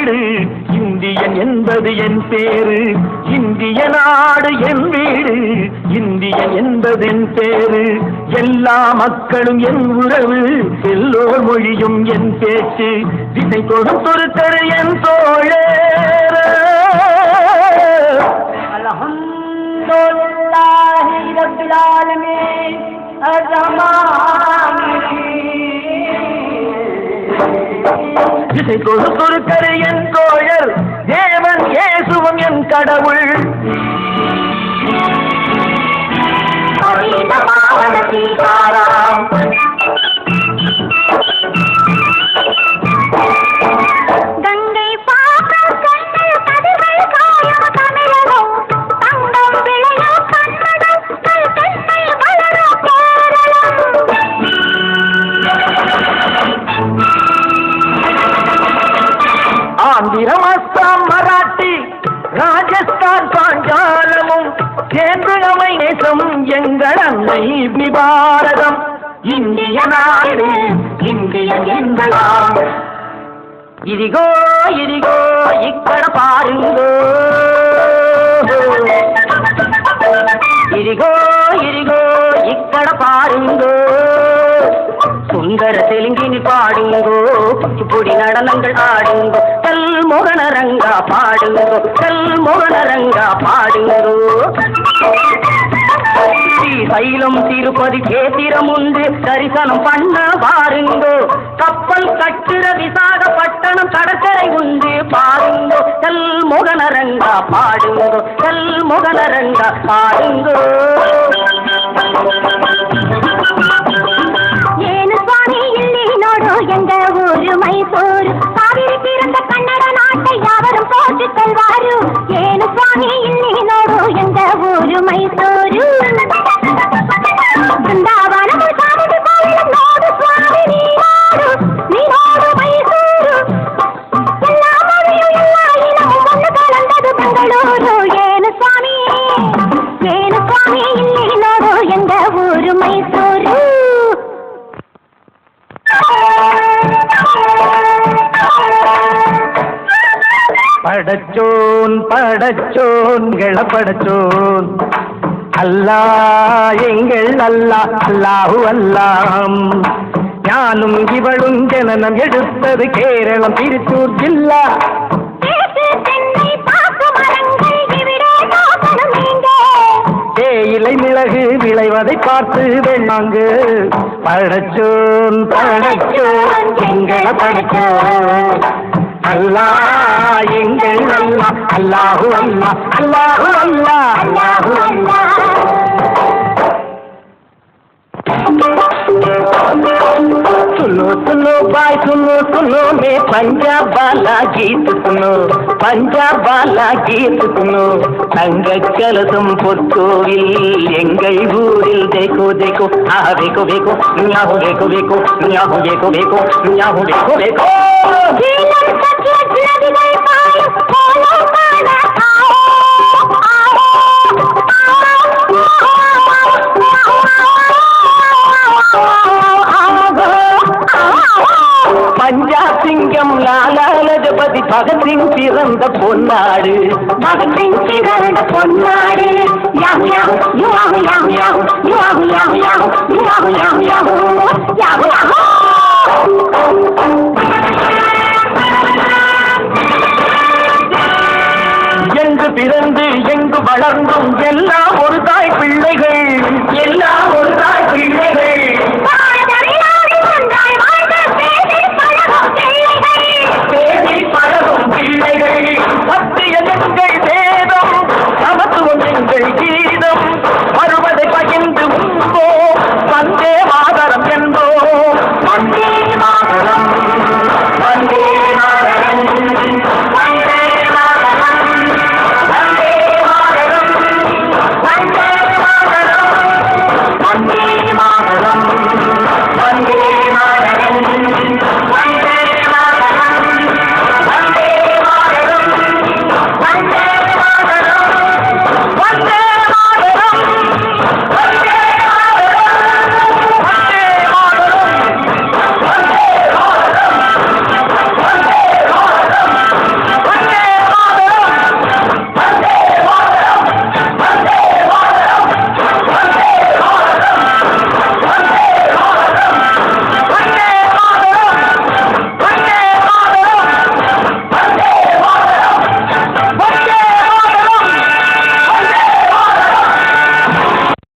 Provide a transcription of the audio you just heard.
வீடு இந்தியன் என்பது என் பேரு இந்திய நாடு என் வீடு இந்தியன் என்பது என் பேரு எல்லா மக்களும் என் உறவு எல்லோர் மொழியும் என் பேச்சு திசை கொடுத்தொரு கரு என் தோழர் அல்ஹம்துலில்லாஹி ரப்பில் ஆலமீன் திசை கொடுத்தொரு கரு என் தோழர் தேவன் இயேசுவும் என் கடவுள் கங்கை பாக்கம் கண்ணல் கதிர்கள் காயும் தமிழகம் தங்கம் விளையும் கன்னடம் கல் கண்ணை வளரும் கேரளம் ஆந்திரம் அஸ்ஸாம் மராட்டி ராஜஸ்தான் பாஞ்சாலமும் சேர்ந்து அவை நேசம் எங்கள் அன்னை பாரதம் இந்திய நாடு இந்தியன் என்பதாம் ఇదిగో ఇదిగో ఇక్కడ పారుంగో ఇదిగో ఇదిగో ఇక్కడ పారుంగో சுந்தர தெலுங்கினி பாடுங்கோ குச்சிப்புடி நடனங்கள் ஆடுங்கோ கல் மோகனரங்கா பாடுங்கோ கல் மோகனரங்கா பாடுங்கோ சைலம் திருப்பதி கேத்திரம் உண்டு தரிசனம் பண்ண பாருங்கோ கப்பல் கட்டுற விசாகப்பட்டணம் கடற்கரை உண்டு பாருங்கோ கல் மோகனரங்கா பாடுங்கோ கல் மோகனரங்கா பாடுங்கோ ಏನು ಸ್ವಾಮಿ ಇಲ್ಲಿ ನೋಡು ಎಂಗ ಊರು ಮೈಸೂರು ಕಾವೇರಿ ತೀರದ ಕನ್ನಡ ನಾಟ್ಯ ಯಾವರು ಪೋಷಿಸಲ್ವಾರು ಏನು ಸ್ವಾಮಿ ಇಲ್ಲಿ ನೋಡು ಎಂಗ ಊರು ಮೈಸೂರು ಬೃಂದಾವನವು ಸಾರದು ಕಾರಣ ನೋಡು ಸ್ವಾಮಿ ನೀನೋಡು ಮೈಸೂರು ಎಲ್ಲ ಮನೆಯು ಎಲ್ಲ ಇನವು ಒಂದು ಕಲಂದದು ಬೆಂಗಳೂರು ಏನು ಸ್ವಾಮಿ ಇಲ್ಲಿ ನೋಡು ಎಂಗ ಊರು ಮೈಸೂರು படச்சோன் படச்சோன் படச்சோன் அல்லா எங்கள் அல்லா அல்லாஹு அல்லாம் ஞானும் இவளும் ஜனனம் எடுத்தது கேரளம் திருச்சூர் ஜில்லா தேயிலை மிளகு விளைவதை பார்த்து வேண்டாங்கு படச்சோன் படச்சோன் எங்களை படச்சோன் அல்லா எங்கள் அல்லா அல்லாஹு அல்லா அல்லாஹு அல்லா அல்லாஹு அல்லா सुनो सुनो भाई सुनो मैं पंजाब वाला गीत सुनो पंजाब वाला गीत सुनो தங்க கலசம் பொற்கோவில் எங்கள் ஊரில் देखो देखो ஆஹா देखो देखो ஞாபகம் देखो देखो ஞாபகம் देखो देखो ஞாபகம் देखो देखो ஜீவன் சத்யஜ் நதிகள் பாயும் போலோ காண பஞ்சாப் சிங்கம் லாலா லஜபதி பகத்சிங் பிறந்த பொன்னாடு பகத்சிங் பிறந்த பொன்னாடு யாம் யாம் யுவாஹு யாம் யாம் யுவாஹு யாம் யாம் யுவாஹு யாம் யாம் யாம் யாம் எங்கு பிறந்து எங்கு வளர்ந்தும் எல்லாம் ஒரு தாய் பிள்ளைகள்